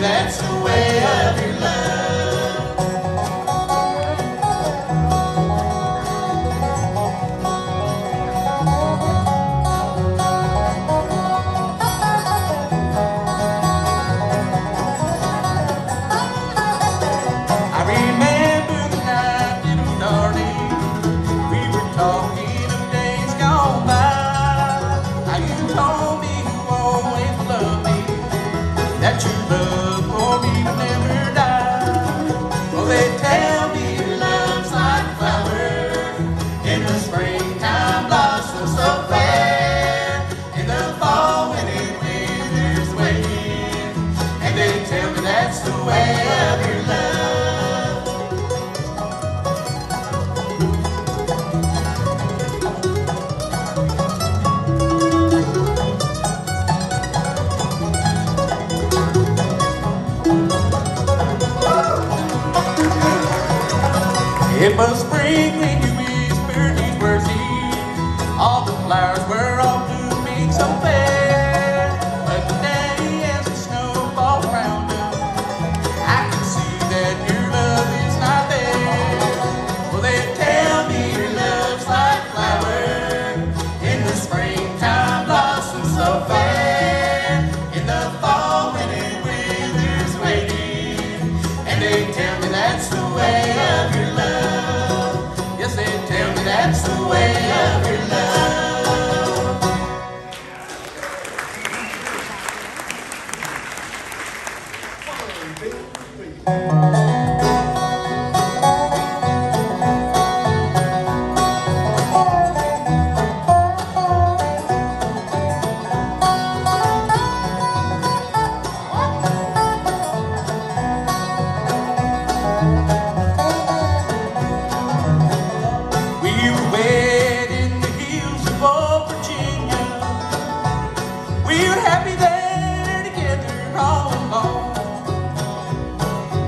that's the way of your love. I remember the night, little darling, we were talking of days gone by. How you told me you always loved me, that your love for me would never die. Oh, they tell me your love's like a flower in the springtime blossoms so fair, in the fall when it withers waiting, and they tell me that's the way of your love. It was spring when you whispered these words here. All the flowers were all blooming so fair. But today as the snow falls around us, I can see that your love is not there. Well, they tell me your love's like a flower in the springtime blossoms so fair, in the fall when it withers waiting, and they tell me that's the way of your love. Yes, they tell me that's the way of your love. We were wed in the hills of old Virginia. We were happy there together all along.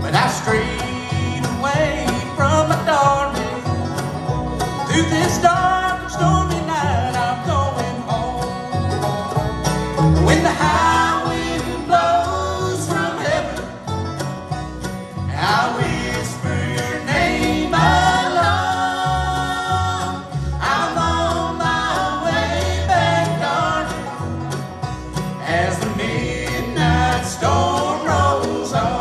But I strayed away from my darling. Through this dark and stormy night I'm going home. When the high wind blows from heaven, I whisper your name alone. I'm on my way back, darling, as the midnight storm rolls on.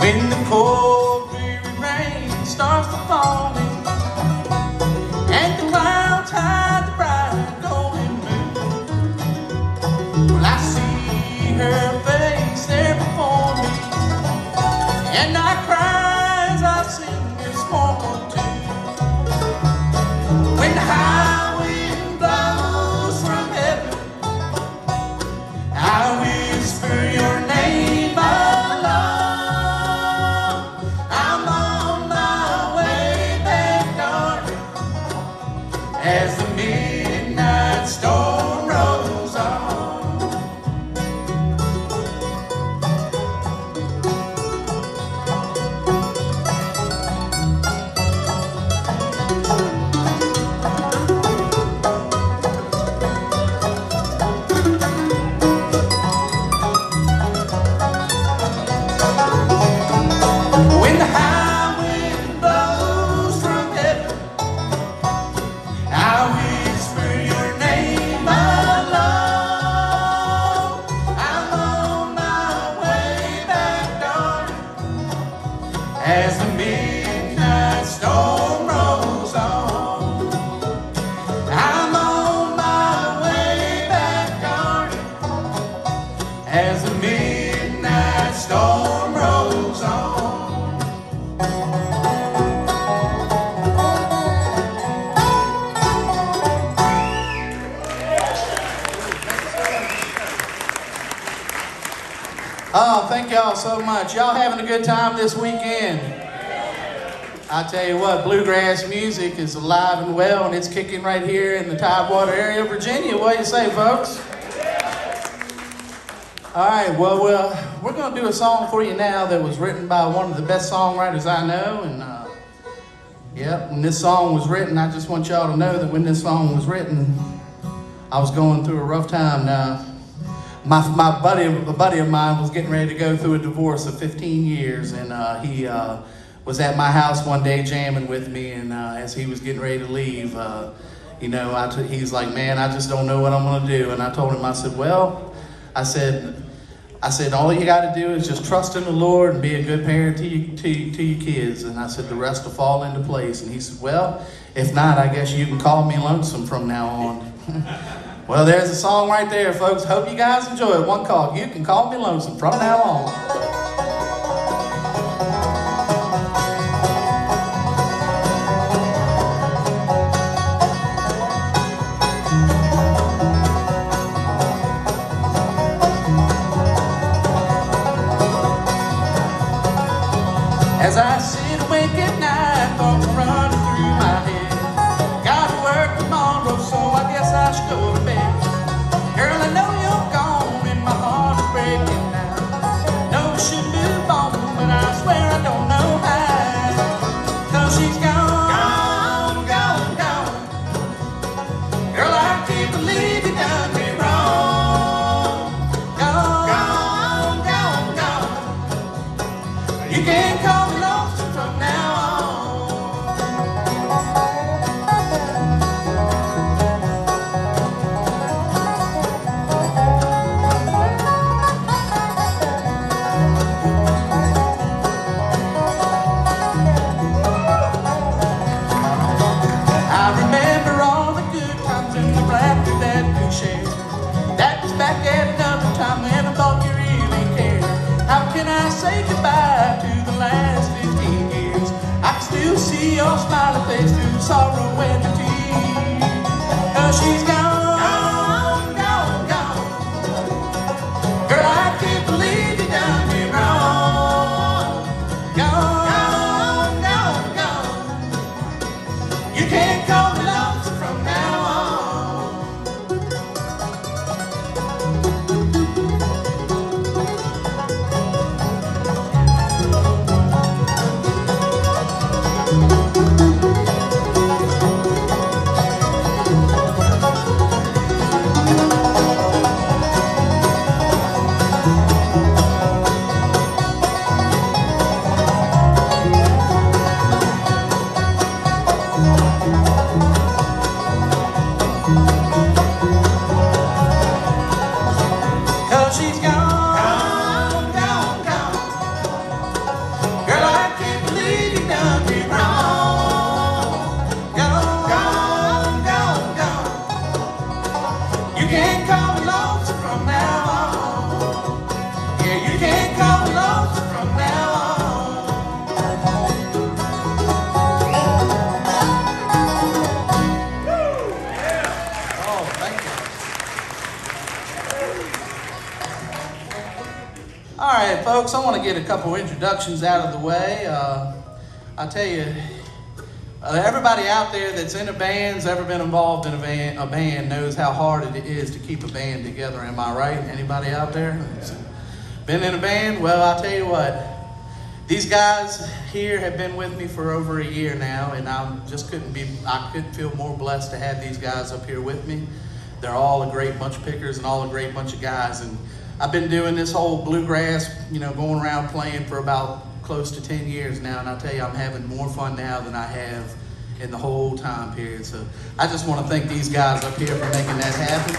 When the cold, weary rain starts to falling, and the clouds hide the bright golden moon, well, I see her face there before me, and I cry as I sing this mournful tune. When the high wind blows from heaven, I whisper your name alone. I'm on my way back, darling, as the midnight storm rolls on. When the high wind blows from heaven, I whisper your name alone. I'm on my way back, darling, as the midnight storm rolls on. I'm on my way back, darling, as the midnight storm rolls on. Oh, thank y'all so much. Y'all having a good time this weekend? I tell you what, bluegrass music is alive and well, and it's kicking right here in the Tidewater area of Virginia. What do you say, folks? All right, well, we're going to do a song for you now that was written by one of the best songwriters I know. And, yep, when this song was written, I just want y'all to know that when this song was written, I was going through a rough time. Now, a buddy of mine was getting ready to go through a divorce of 15 years, and he was at my house one day jamming with me, and as he was getting ready to leave, you know, he's like, man, I just don't know what I'm going to do. And I told him, I said, well, I said, all you got to do is just trust in the Lord and be a good parent to your kids. And I said, the rest will fall into place. And he said, well, if not, I guess you can call me lonesome from now on. Well, there's a song right there, folks. Hope you guys enjoy it. One called You Can Call Me Lonesome from now on. As I sit awake at night, thoughts running through my head. Gotta work tomorrow, so I guess I should go to bed. Girl, I know you're gone and my heart is breaking now. No, I should move on, but I swear I don't know how. 'Cause she's gone, gone, gone. Girl, I can't believe you done me wrong. Gone, gone, gone, gone. You can't call me lonesome from now on. I remember all the good times and the laughter that we shared. That was back at another time when I thought you really cared. How can I say goodbye to the last 15 years? I can still see your smiling face through the sorrow and the tears. 'Cause she's gone, gone, gone, gone. Girl, I can't believe you done me wrong. Gone, gone, gone, gone. You can't call me lonesome from now on. She's gone, gone, gone. Girl, I can't believe you done me wrong. Gone, gone, gone, gone. You can't call me lonesome from now on. Yeah, you can't call me lonesome from now on. Oh, thank you. All right, folks, I want to get a couple introductions out of the way. I tell you, everybody out there that's in a band's ever been involved in a band knows how hard it is to keep a band together. Am I right? Anybody out there that's been in a band? Well, I'll tell you what, these guys here have been with me for over a year now, and I couldn't feel more blessed to have these guys up here with me. They're all a great bunch of pickers and all a great bunch of guys. And I've been doing this whole bluegrass, you know, going around playing for about close to 10 years now, and I'll tell you, I'm having more fun now than I have in the whole time period. So I just want to thank these guys up here for making that happen.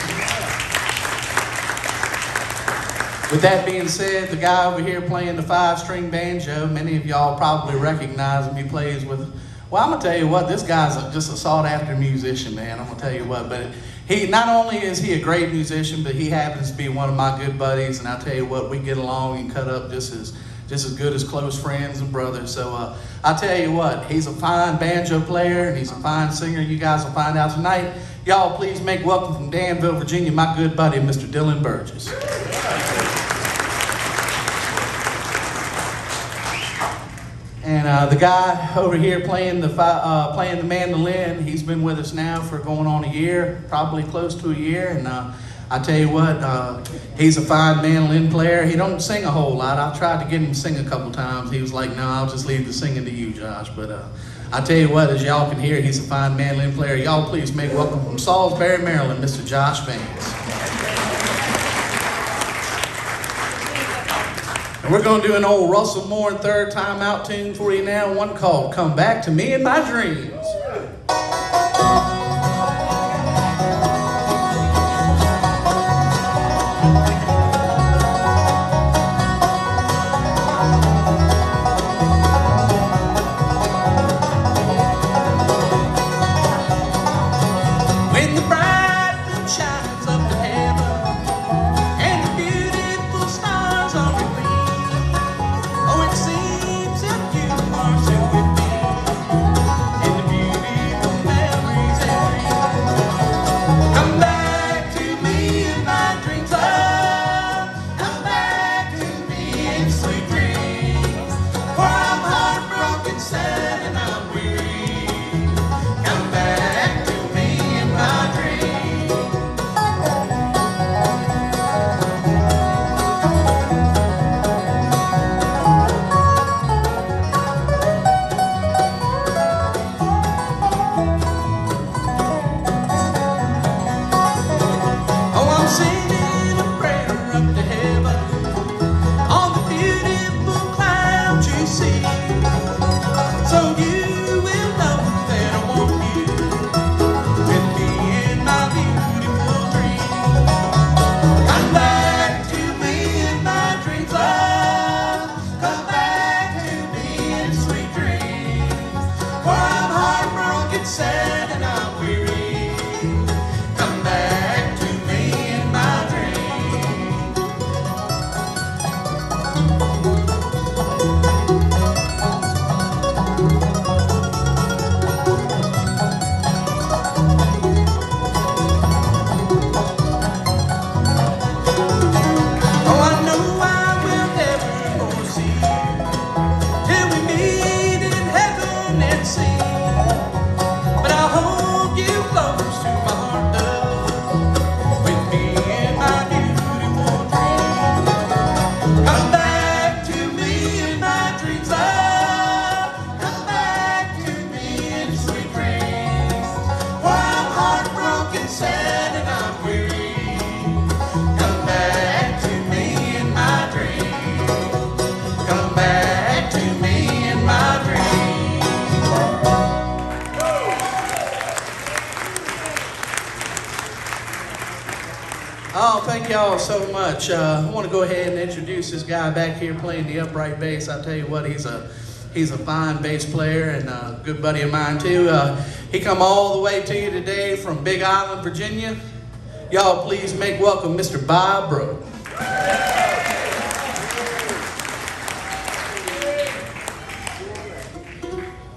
With that being said, the guy over here playing the 5-string banjo, many of y'all probably recognize him. He plays with, well, I'm going to tell you what, this guy's just a sought-after musician, man. I'm going to tell you what, but he, not only is he a great musician, but he happens to be one of my good buddies, and I'll tell you what, we get along and cut up just as good as close friends and brothers. So I'll tell you what, he's a fine banjo player, and he's a fine singer. You guys will find out tonight. Y'all please make welcome from Danville, Virginia, my good buddy, Mr. Dylan Burgess. And the guy over here playing the mandolin, he's been with us now for going on a year, probably close to a year. And I tell you what, he's a fine mandolin player. He don't sing a whole lot. I've tried to get him to sing a couple times. He was like, no, I'll just leave the singing to you, Josh. But I tell you what, as y'all can hear, he's a fine mandolin player. Y'all please make welcome from Salisbury, Maryland, Mr. Josh Vance. And we're going to do an old Russell Moore third time out tune for you now, one called Come Back to Me in My Dreams. Oh, thank y'all so much. I want to go ahead and introduce this guy back here playing the upright bass. I tell you what, he's a fine bass player and a good buddy of mine too. He come all the way to you today from Big Island, Virginia. Y'all please make welcome Mr. Bob Brook.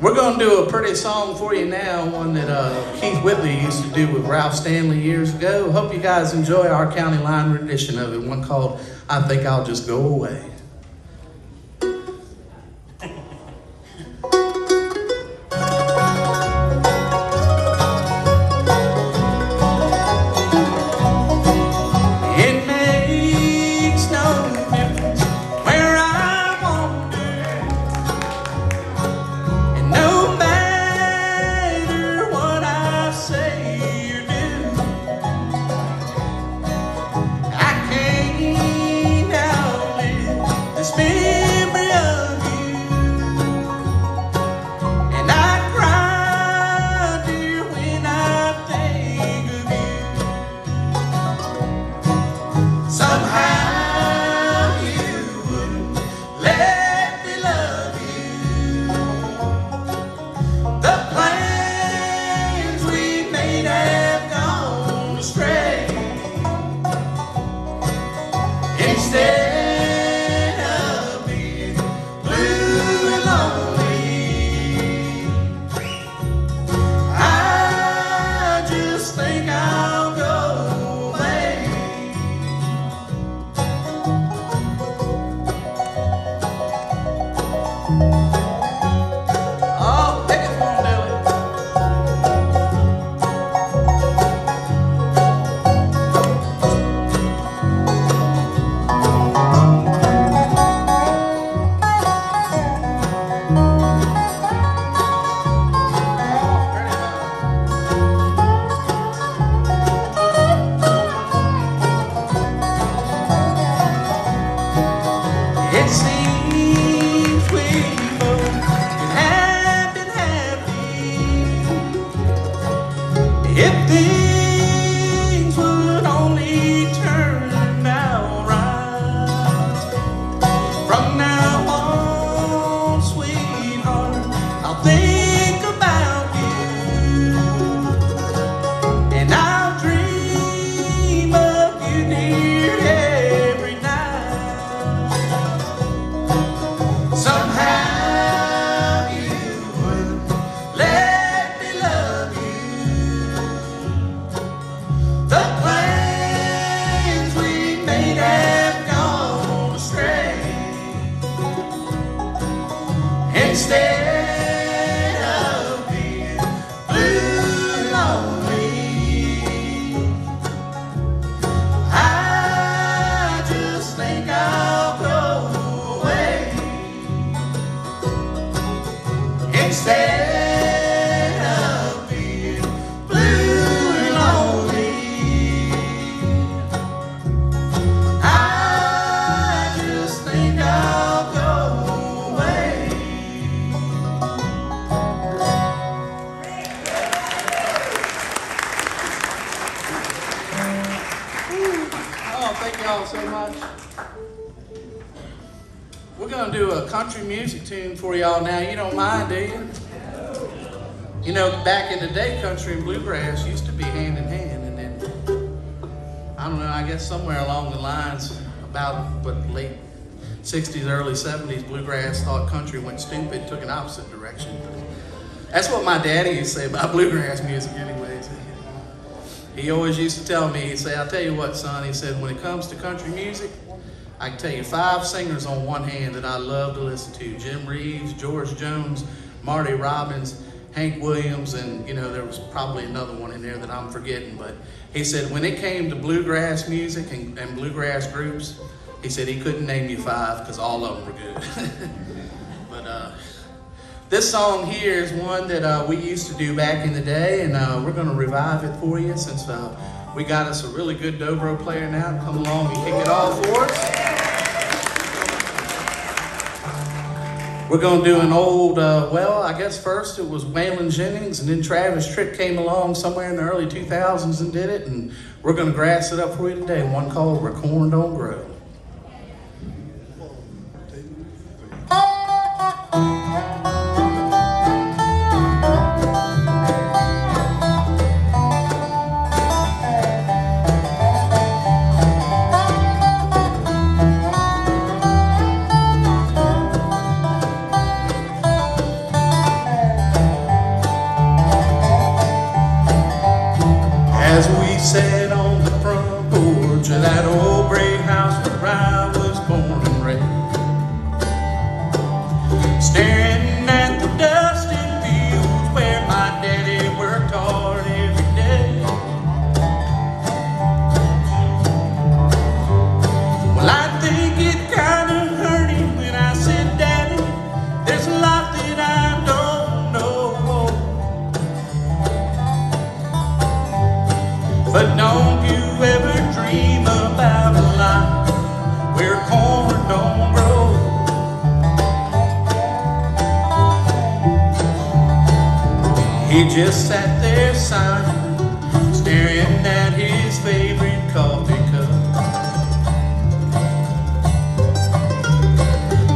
We're going to do a pretty song for you now, one that Keith Whitley used to do with Ralph Stanley years ago. Hope you guys enjoy our county line rendition of it, one called I Think I'll Just Go Away. I can't help it. on, thank y'all so much. We're gonna do a country music tune for y'all now. You don't mind, do you? You know, back in the day, country and bluegrass used to be hand in hand, and then, I don't know, I guess somewhere along the lines, about late 60s, early 70s, bluegrass thought country went stupid, took an opposite direction. That's what my daddy used to say about bluegrass music anyways. He always used to tell me, he'd say, I'll tell you what, son, he said, when it comes to country music, I can tell you 5 singers on one hand that I love to listen to. Jim Reeves, George Jones, Marty Robbins, Hank Williams, and you know, there was probably another one in there that I'm forgetting, but he said when it came to bluegrass music and bluegrass groups, he said he couldn't name you 5 because all of them were good. But this song here is one that we used to do back in the day, and we're going to revive it for you since we got us a really good dobro player now to come along and kick it off for us. We're going to do an old, well, I guess first it was Waylon Jennings, and then Travis Tritt came along somewhere in the early 2000s and did it, and we're going to grass it up for you today, one called Where Corn Don't Grow. As we sat on the front porch of that old gray house where I was born and raised, staring at the dusty fields where my daddy worked hard every day. Well, I think it kind of hurt him when I said, Daddy, there's a lot that I don't know. But don't you ever dream about a life where corn don't grow. He just sat there silent, staring at his favorite coffee cup.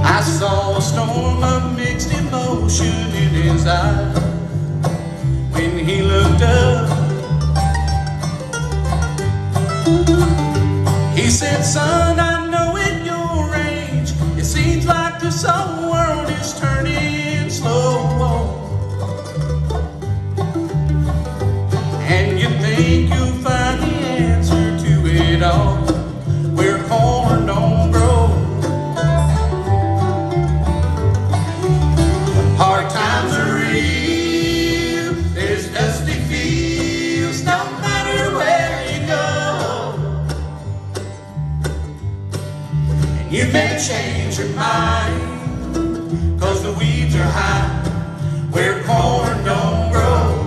I saw a storm of mixed emotion in his eyes when he looked up. He said, son, I know at your age, it seems like this whole world is turning slow. And you think you'll find the answer to it all where corn don't grow. Hard times are real, there's dusty fields, no matter where you go. You may change your mind, cause the weeds are high where corn don't grow.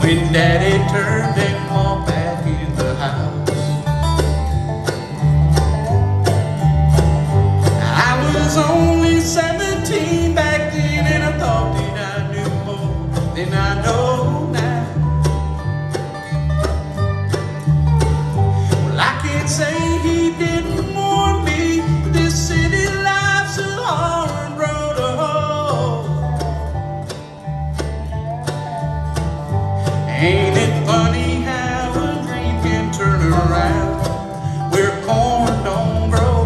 When Daddy turned and walked back in the house, I was only 17 back then, and I thought that I knew more than I know now. Well, I can't say he didn't warn me, this city life's a hard road to hoe. Ain't it funny how a dream can turn around where corn don't grow?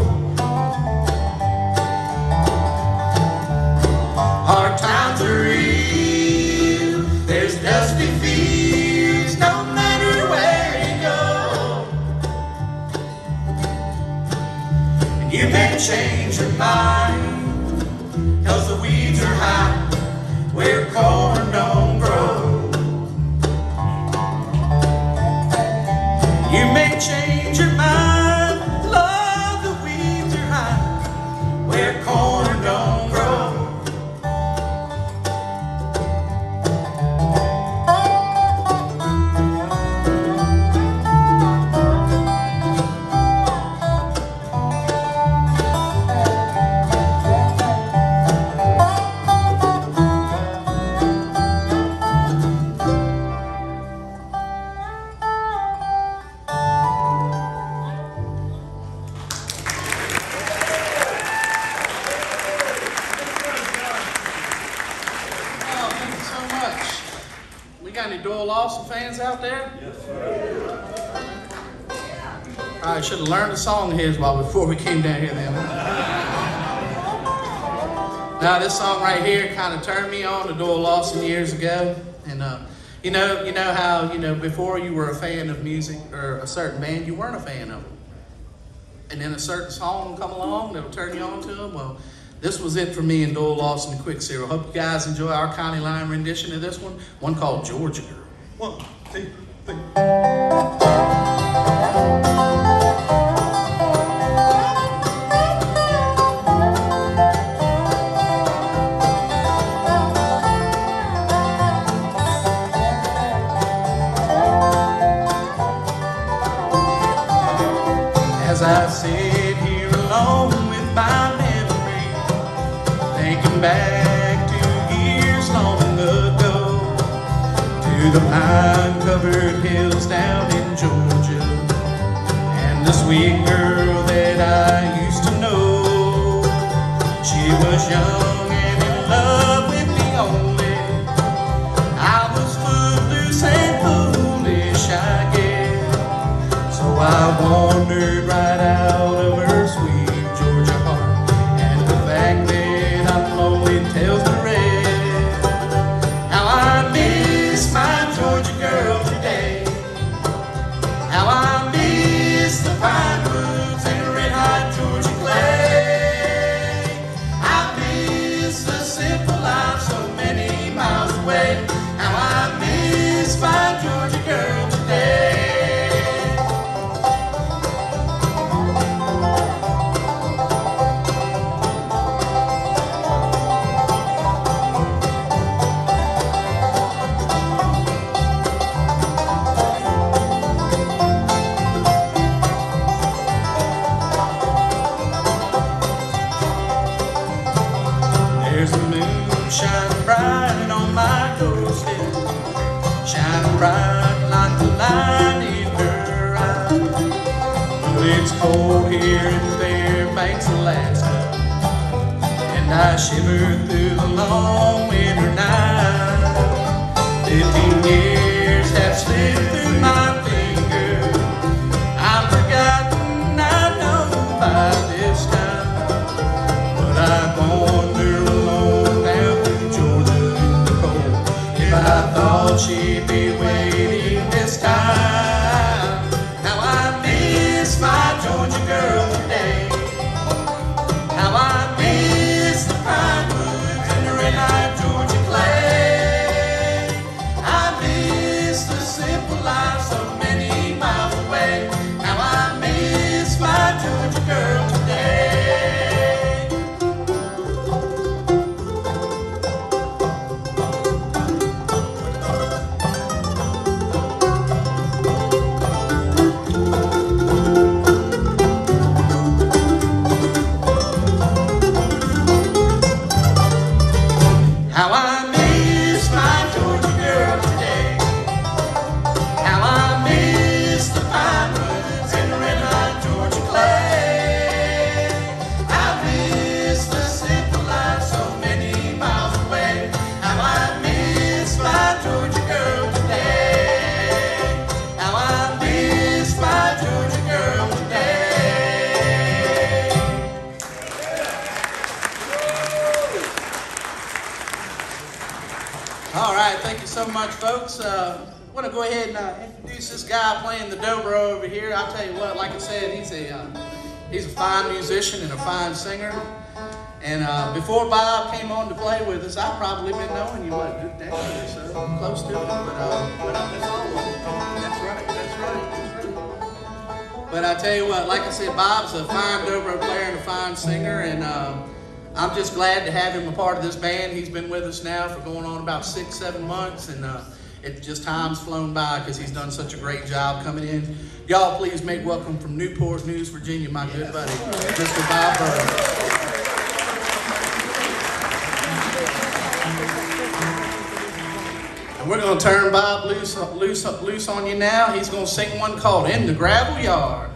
Hard times are real, there's dusty fields, no matter where you go. And you may change your mind, cause the weeds are high where corn don't grow. You may change your mind, love, the weeds Lawson fans out there? Yes, sir. I should have learned a song of his before we came down here then. Now this song right here kind of turned me on to Doyle Lawson years ago. And you know how, before you were a fan of music or a certain band, you weren't a fan of them. And then a certain song will come along that'll turn you on to them. Well, this was it for me and Doyle Lawson and Quick Zero. Hope you guys enjoy our County Line rendition of this one called Georgia Girl. 1, 2, 3. As I sit here alone with my memory, thinking back to years long ago, to the pine-covered hills down in Georgia, and the sweet girl that I used to know. She was young and in love with me only. I was footloose and foolish, I guess. So I wandered right out of her sweet Georgia heart, and the fact that I'm lonely tells the rest. How I miss my Georgia girl today. How I miss the pine woods and red hot Georgia clay. I miss the simple life so many miles away. How I miss my Georgia girl today. There's a moon shining bright on my doorstep, shining bright like the light in her eye. But it's cold here in Fairbanks, Alaska, and I shiver through the long winter night. 15 years have slipped through my fingers. I'm forgotten, I know, by this time, but I wander alone down through Georgia in the cold. If I thought she'd be waiting this time. How I miss my Georgia girl today. How I miss the pine woods and the red hot Georgia clay. I miss the simple life so many miles away. How I miss my Georgia girl today. How I miss my Georgia girl today. How I miss the pine woods and the red hot Georgia clay. I miss the simple life so many miles away. How I miss my Georgia girl today. How I miss my Georgia girl today. All right, thank you so much, folks. I want to go ahead and introduce this guy playing the dobro over here. I'll tell you what, like I said, he's a fine musician and a fine singer. And before Bob came on to play with us, I've probably been knowing you, what, a decade or so, close to it. That's right. But I tell you what, like I said, Bob's a fine dobro player and a fine singer, and I'm just glad to have him a part of this band. He's been with us now for going on about 6-7 months, and it just time's flown by because he's done such a great job coming in. Y'all please make welcome from Newport News, Virginia, my good buddy, Mr. Bob Burrows. And we're going to turn Bob loose on you now. He's going to sing one called In the Gravel Yard.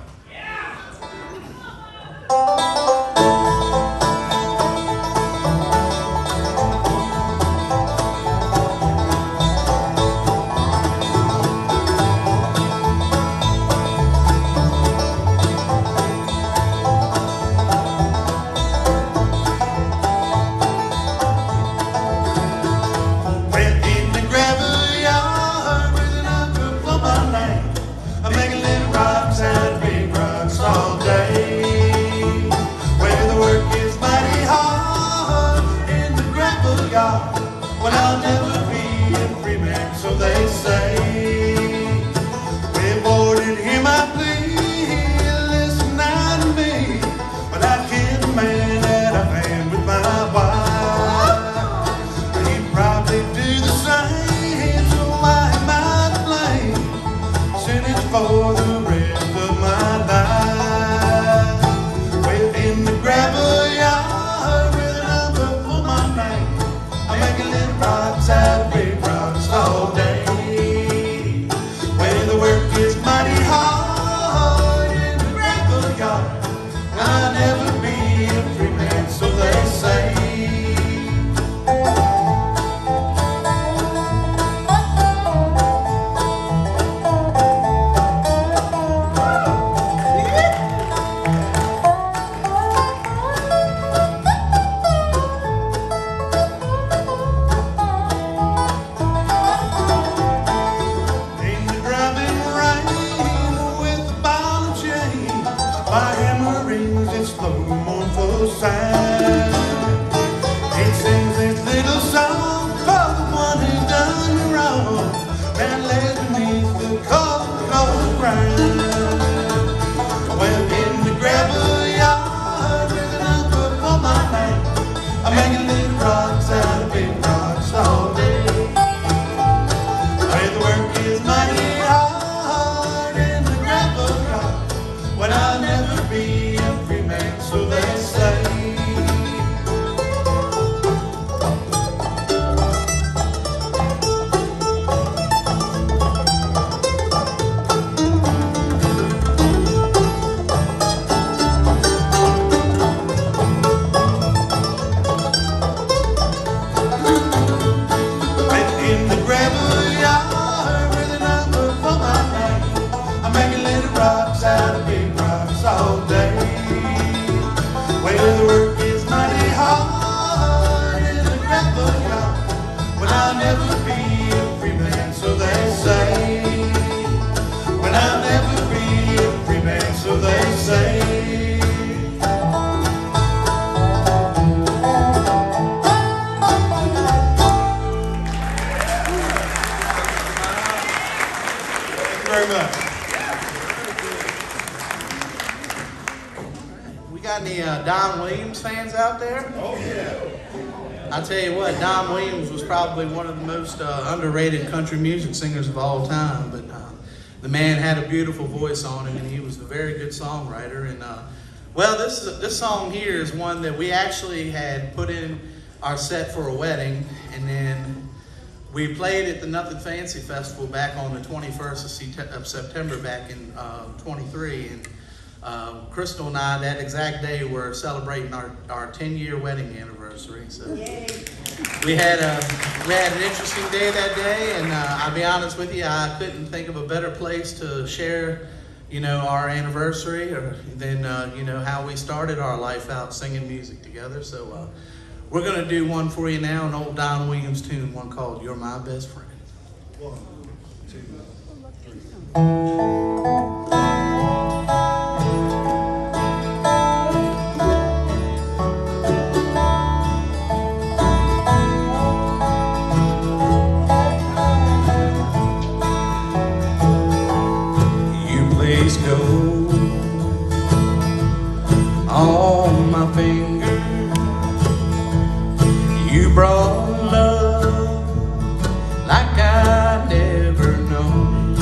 My hammer rings its low mournful sound. It sings its little song for the one who's done me wrong and lays beneath the cold, cold ground. Well, in the gravel yard with an umbrella for my name, I'm making little rocks out of big rocks all day. Where the work is mighty hard in the gravel yard, when I'll never be a free man, so they say. In the gravel yard with an umbrella for my name, I'm making little rocks out of big rocks all day. Well, the work is mighty hard in the gravel yard, when I'll never be a free man, so they say. When I'll never be a free man, so they say. Very much. We got any Don Williams fans out there? Oh, yeah. I tell you what, Don Williams was probably one of the most underrated country music singers of all time, but the man had a beautiful voice on him, and he was a very good songwriter. And well, this song here is one that we actually had put in our set for a wedding, and then we played at the Nothing Fancy Festival back on the 21st of September back in 23, and Crystal and I, that exact day, were celebrating our 10-year wedding anniversary. So we had an interesting day that day, and I'll be honest with you, I couldn't think of a better place to share, our anniversary than how we started our life out singing music together. So we're going to do one for you now, an old Don Williams tune, one called You're My Best Friend. 1, 2, 3. You place gold on my finger. You brought love like I never known.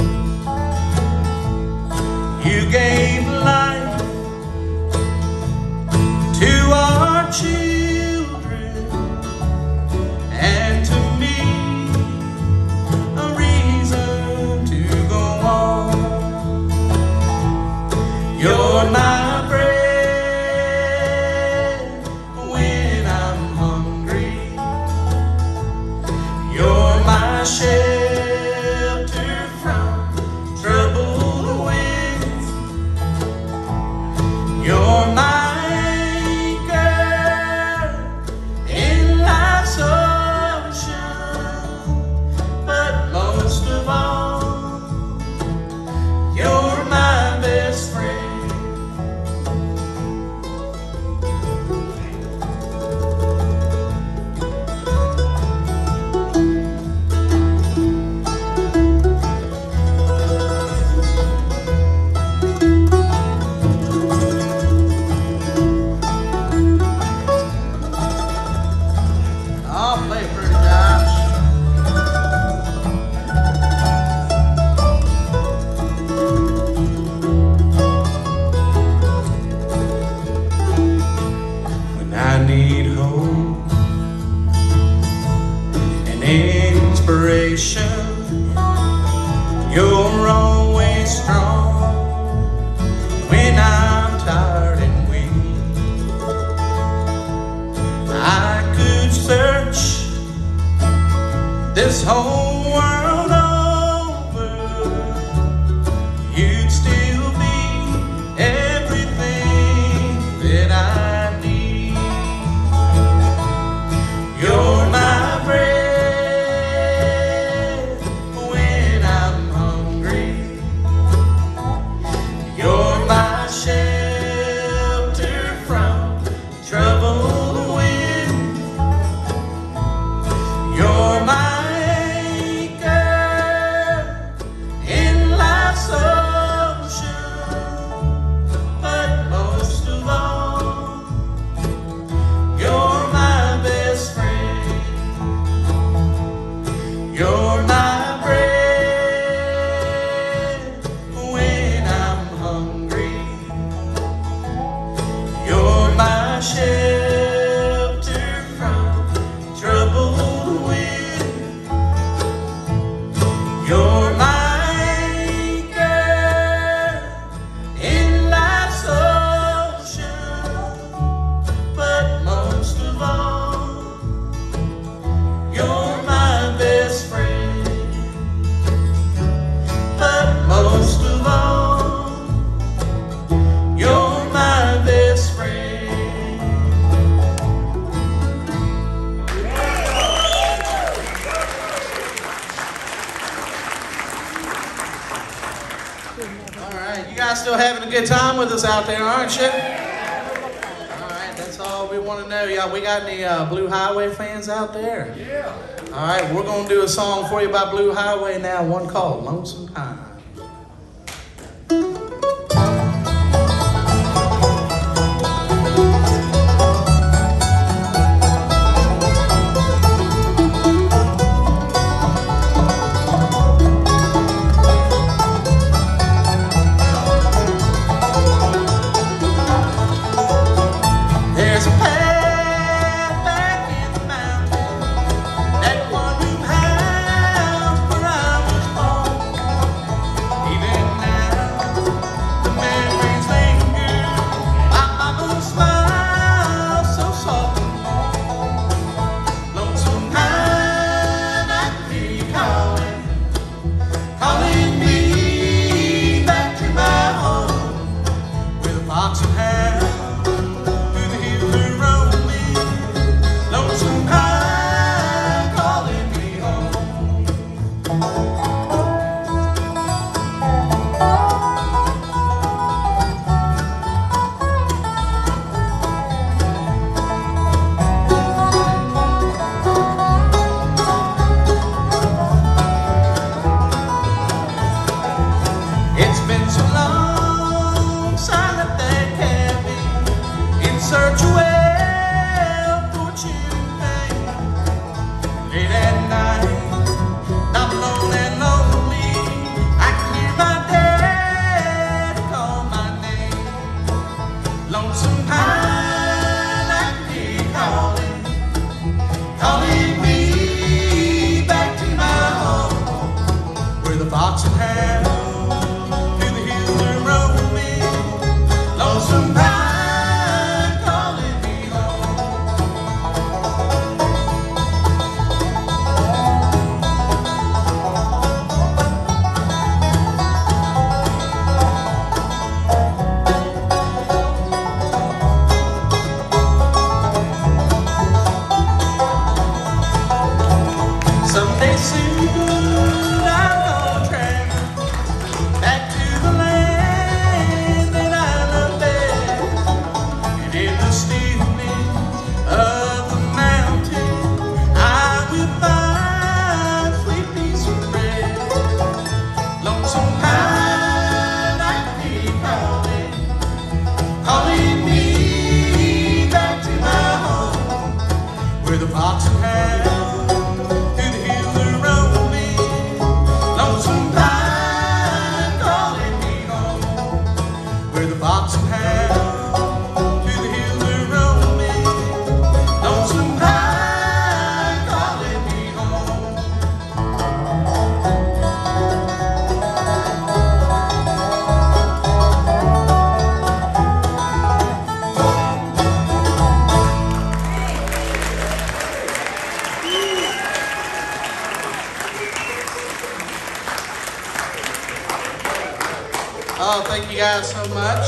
You gave life to our children, and to me a reason to go on. You're my bread when I'm hungry. You're my shelter from troubled winds. You're my anchor in life's ocean. But most of all, you're my best friend. I'll play it pretty, Josh. When I need hope and inspiration, you're always strong. When I'm tired and weak, I could search this whole world over, you'd still be everything that I need. You're my bread when I'm hungry. You're my shelter still having a good time with us out there, aren't you? All right, that's all we want to know. Yeah, we got any Blue Highway fans out there? Yeah. All right, we're going to do a song for you by Blue Highway now, one called Lonesome Pine. There's a path back in the mountain, that one-room house where I was born. Even now, the memories linger. My mama smiles so soft and warm. Lonesome Pine, I can hear you calling, calling me back to my home, where the fox and hound it's been so long, silent that cabin, in search of well fortune pain. Late at night, I'm alone and lonely, I can hear my dad call my name. Lonesome Pine, I can hear you calling, calling me back to my home, where the fox and hound Lonesome Pine, calling me home. Someday soon I'm gonna travel back to the land that I love best, and in the stillness of the mountain I will find sweet peace and rest. Lonesome Pine, I can hear you calling, calling me back to my home, where the fox and hound fox and hound, to the hills are roaming. Lonesome Pine, calling me home. Oh, thank you guys so much.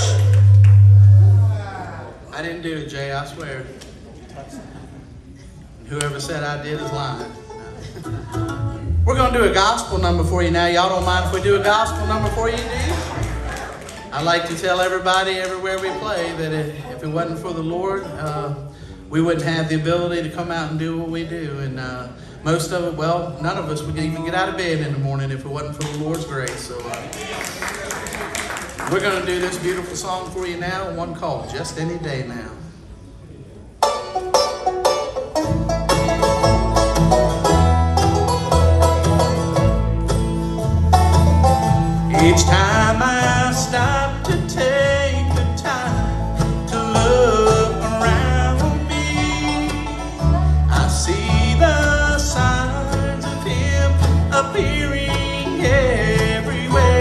I didn't do it, Jay, I swear. Whoever said I did is lying. We're going to do a gospel number for you now. Y'all don't mind if we do a gospel number for you, do you? I like to tell everybody everywhere we play that if it wasn't for the Lord, we wouldn't have the ability to come out and do what we do. And most of it, well, none of us would even get out of bed in the morning if it wasn't for the Lord's grace. So we're going to do this beautiful song for you now, one called Just Any Day Now. Each time I stop to take the time to look around me, I see the signs of Him appearing everywhere.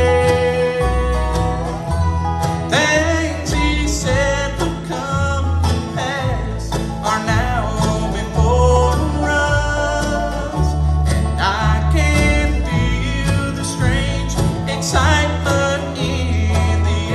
Things He said would come to pass are now before us, and I can feel the strange excitement in the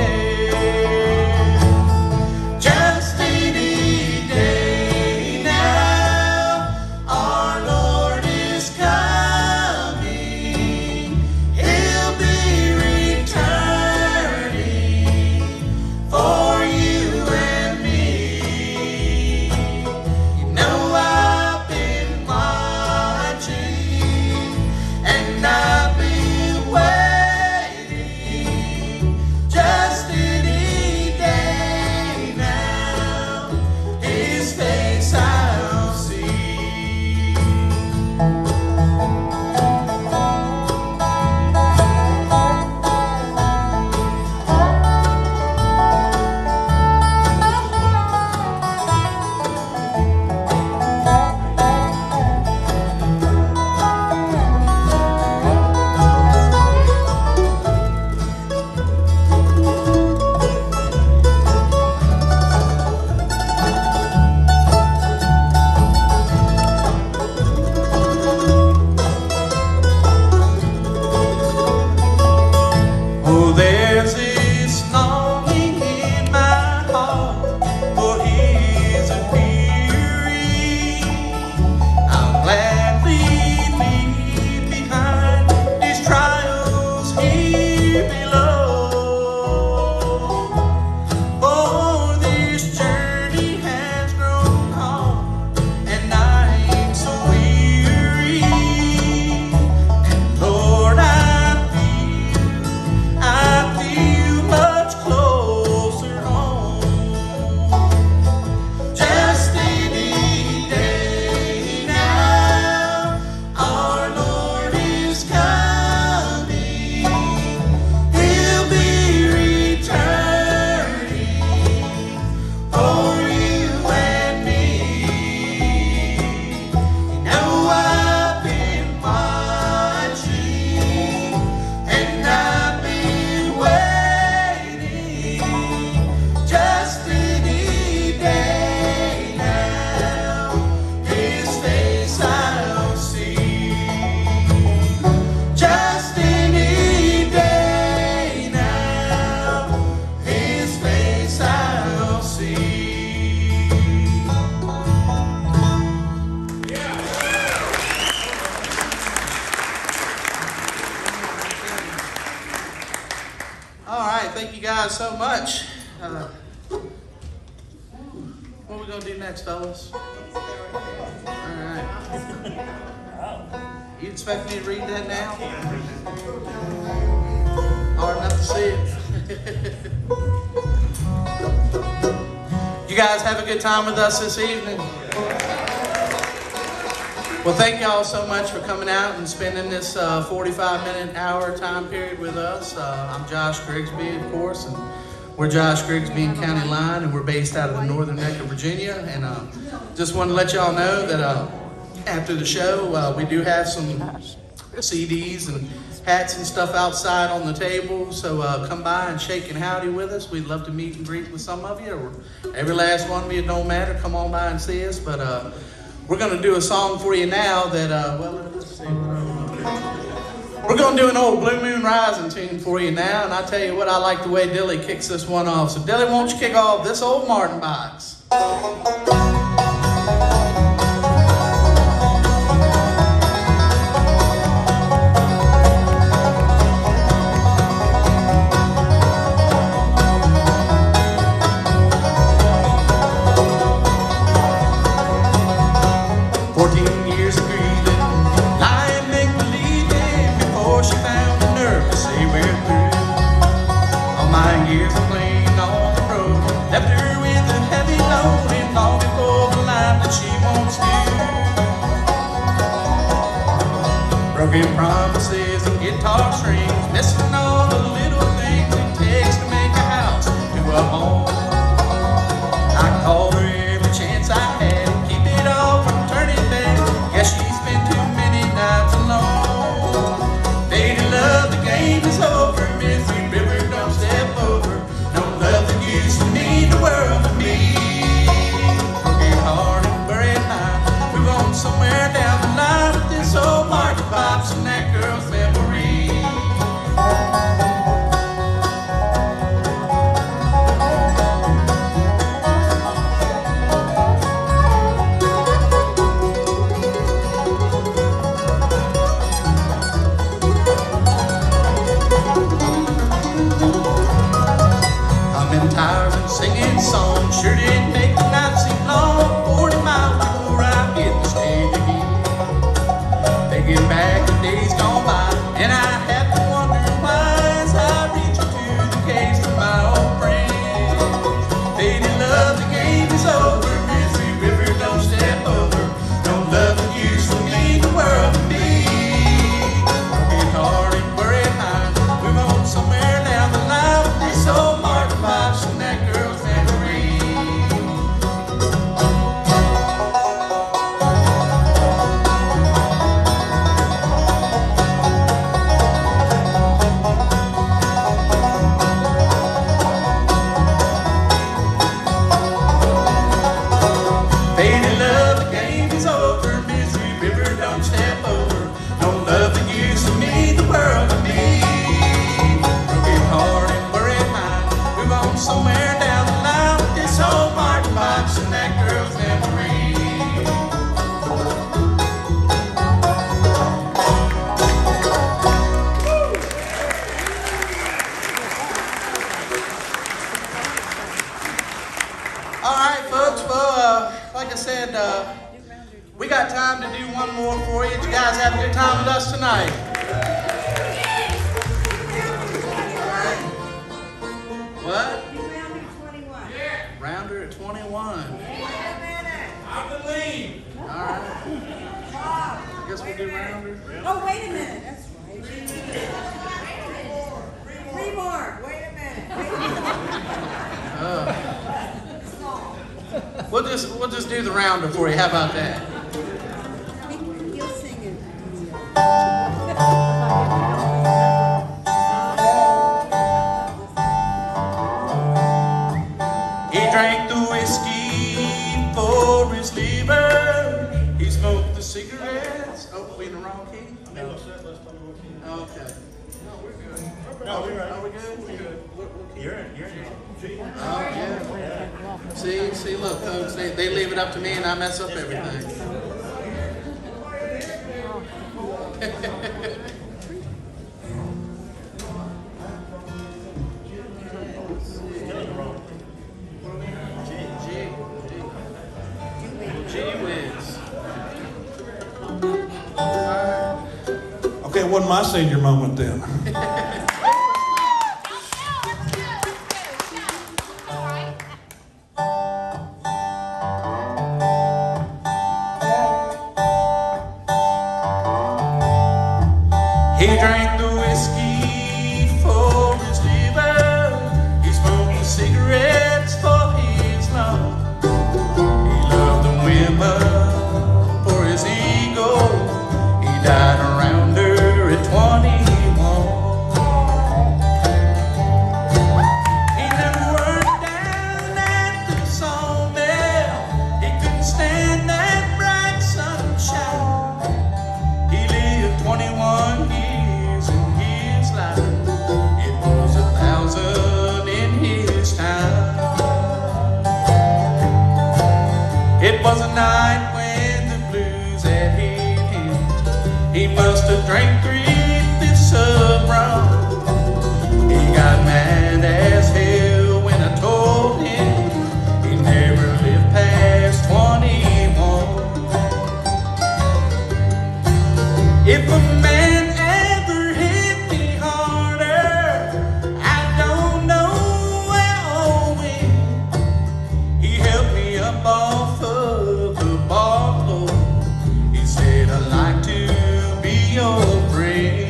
guys so much. What are we going to do next, fellas? All right. You expect me to read that now? Hard enough to see it. You guys have a good time with us this evening. Well, thank y'all so much for coming out and spending this 45-minute hour time period with us. I'm Josh Grisby, of course, and we're Josh Grisby and County Line, and we're based out of the northern neck of Virginia. And just want to let y'all know that after the show, we do have some CDs and hats and stuff outside on the table. So come by and shake and howdy with us. We'd love to meet and greet with some of you. Or every last one of you, it don't matter. Come on by and see us. But we're going to do a song for you now that, let's see. We're going to do an old Blue Moon Rising tune for you now. And I tell you what, I like the way Dilly kicks this one off. So Dilly, won't you kick off this old Martin box? 14 years of grieving, lying, make-believing, before she found the nerve to say we're through. All my years of playing on the road left her with a heavy load and longing for the life that she wants to. Broken promises and guitar strings, missing all the little things it takes to make a house to a home. I called her every chance I had, keep it all from turning back. Guess she's been too many nights alone. Faded love, the game is over. Misery River, don't step over. No love that used to mean the world to me. Broken heart and buried high, move on somewhere down the line with this old market box and that girl's memory. Tires and singing songs sure did make the night seem long. 40 miles before I hit the stage again. Thinking back the days gone by, and I have to wonder why as I reach into the case for my old friend. Faded love, the game is over. Misery River, don't step over. No love that used to mean the world to me. Broken heart and buried high, move on somewhere down the line with this old market box and that girl's memory. Faded love, the game is over. Misery River, don't step over. No love that used to mean the world to me. Broken heart and buried mind, move on somewhere down the line with this old market box and that girl's memory. All right, folks. Well, like I said, we got time to do one more for you. Did you guys have a good time with us tonight? What? Rounder at 21. I believe. All right. I guess we'll do rounder. Oh, wait a minute. That's right. Three more. Wait a minute. We'll just do the rounder for you. How about that? You'll sing it. He drank the whiskey for his liver. He smoked the cigarettes. Oh, we in the wrong key? No. Okay. No, we're good. No, we're right. Are we good? We're good. You're in G. Oh, yeah. See, look, folks, they leave it up to me and I mess up everything. wasn't my senior moment then. He drank the whiskey for his liver. He smoked the cigarettes for his love. He loved the women for his ego. He died around her at 21. He never worked down at the sawmill. He couldn't stand that bright sunshine. He lived 21 years in his life. It was 1,000 in his time. It was a night when the blues had hit him. He must have drank 3/5 of rum. He got mad as hell when I told him he never lived past 21. If a man ever hit me harder, I don't know when. He helped me up off of the bar floor. He said, I'd like to be your friend.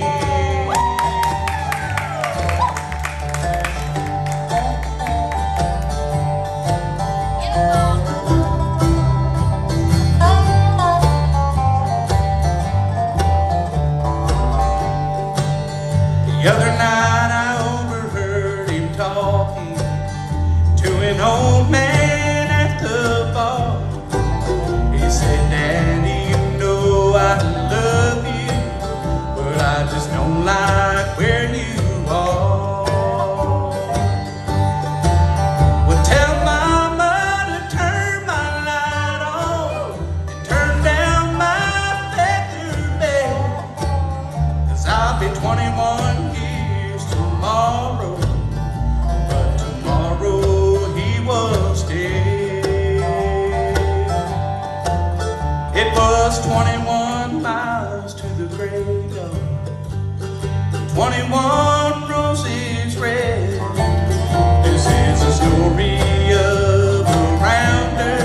The other night I overheard him talking to an old man at the bar. He said, Daddy, you know I love you, but I just don't like where you are. Well, tell Mama to turn my light on and turn down my feather bed, 'cause I'll be 21 years tomorrow, but tomorrow he was dead. It was 21 miles to the graveyard, 21 roses red. This is a story of a rounder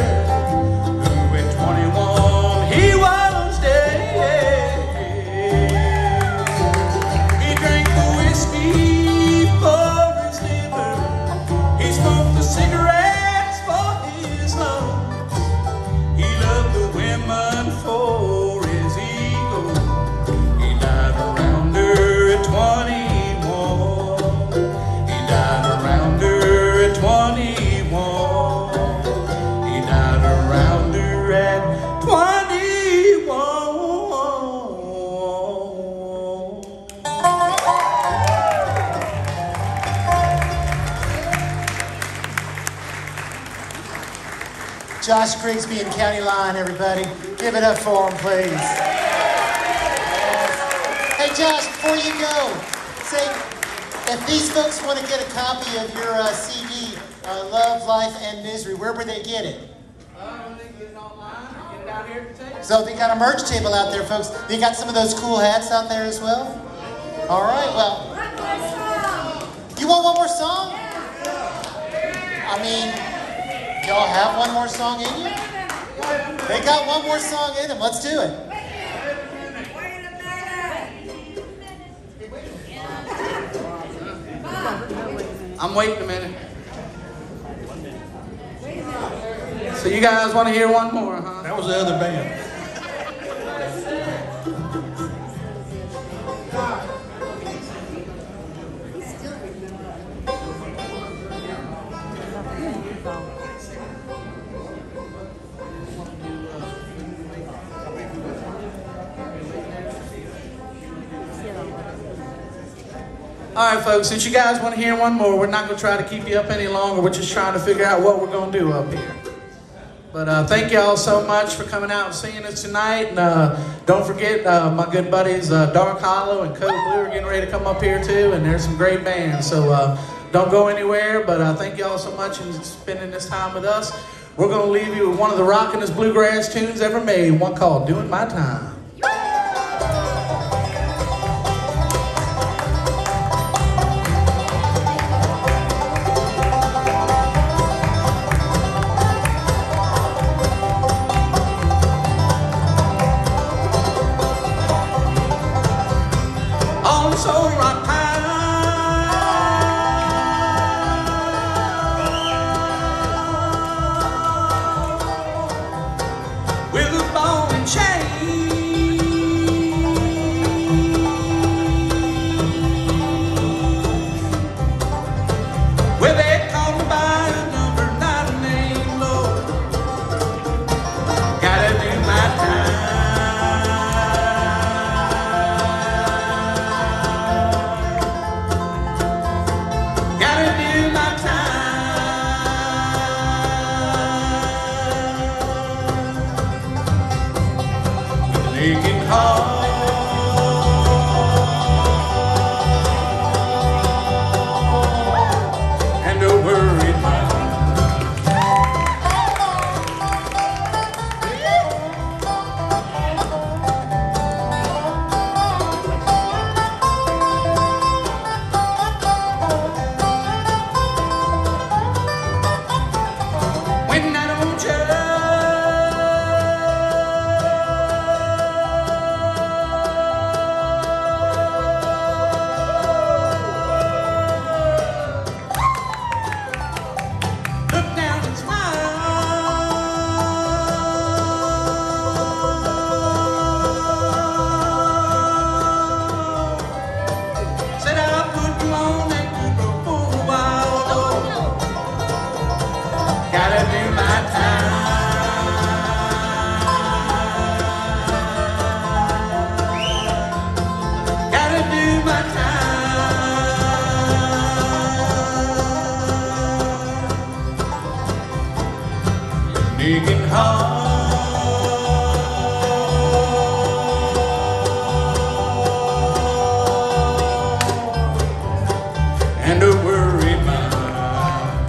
who at 21 he was dead. He drank the whiskey for his liver. He smoked the cigarettes for his lungs. He loved the women for his ego. He died around her at 21. He died around her at 21. He died around her at 21. Josh Grisby and County Line, everybody. Give it up for him, please. Hey, Josh, before you go, say, if these folks want to get a copy of your CD, Love, Life, and Misery, where would they get it? They get it online, get it out here to take. So they got a merch table out there, folks. They got some of those cool hats out there as well? All right, well. One more song. You want one more song? I mean, y'all have one more song in you? They got one more song in them. Let's do it. Wait a minute. I'm waiting a minute. So you guys want to hear one more, huh? That was the other band. All right, folks, since you guys want to hear one more, we're not going to try to keep you up any longer. We're just trying to figure out what we're going to do up here. But thank y'all so much for coming out and seeing us tonight. And don't forget my good buddies Dark Hollow and Code Blue are getting ready to come up here too. And there's some great bands. So don't go anywhere. But thank y'all so much for spending this time with us. We're going to leave you with one of the rockin'est bluegrass tunes ever made. One called Doing My Time. home and a worried mind. When I don't just look down and smile, said I'll put you on that good road for a while, though. Gotta do my time. Gotta do my time. Making hard and a worried mind.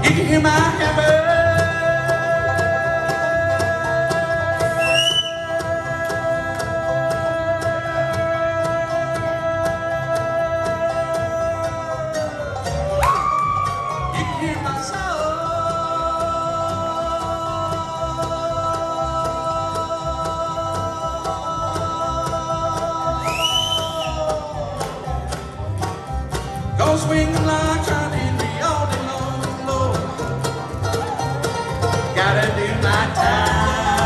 You can hear my hammer. You can hear my soul. Go swing the line, trying to hit me all day long, Lord. Gotta do my time.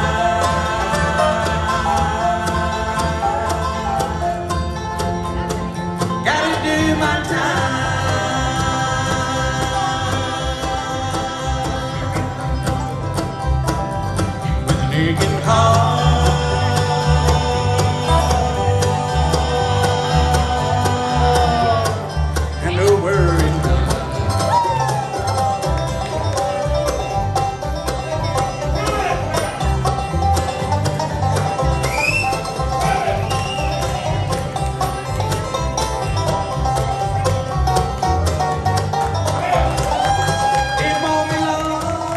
Gotta do my time. With an aching heart and a worried mind. It won't be long.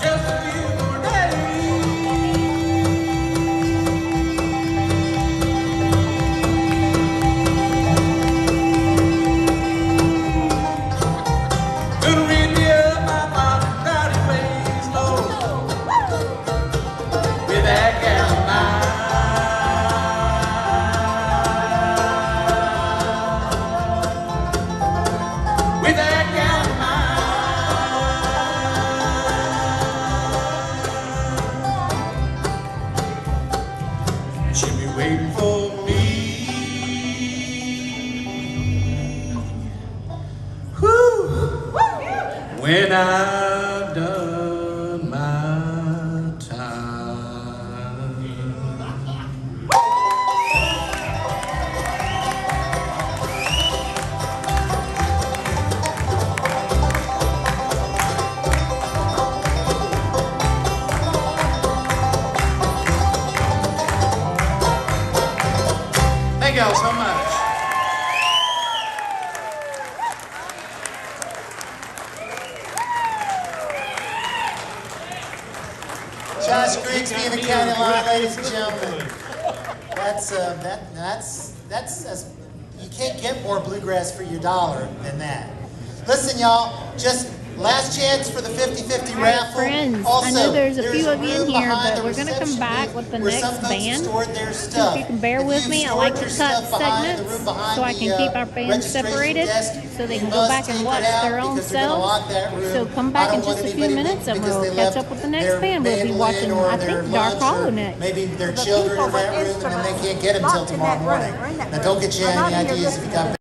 Just a few more days. Gonna rid me of my crowded ways, Lord, with that gal of mine. With that gal of mine. She'll be waiting for me. Whew. When I've done my time. Thank y'all so much. Josh Grisby in the county line, ladies and gentlemen. That's you can't get more bluegrass for your dollar than that. Listen, y'all, just last chance for the 50-50 raffle. Friends, Also, I know there's a there's few of you in room here, behind but the we're going to come reception back booth with the where next some folks have band. stored their So stuff. if you can bear If with you've me, I stored like to your cut stuff behind the segments room behind so I the, can keep our bands registration separated desk, so they you can go must back and take watch it out their own because they're gonna lock selves. that room. So come I back don't in want just a few anybody minutes and because we'll they catch left up with the next their band. We'll be mandolin watching, or I their think, Dark lunch Hollow or next. maybe their The children people in that with room and then they instruments can't get them till locked in tomorrow that room. morning. We're in that Now don't room. get you We're not any in here ideas if you got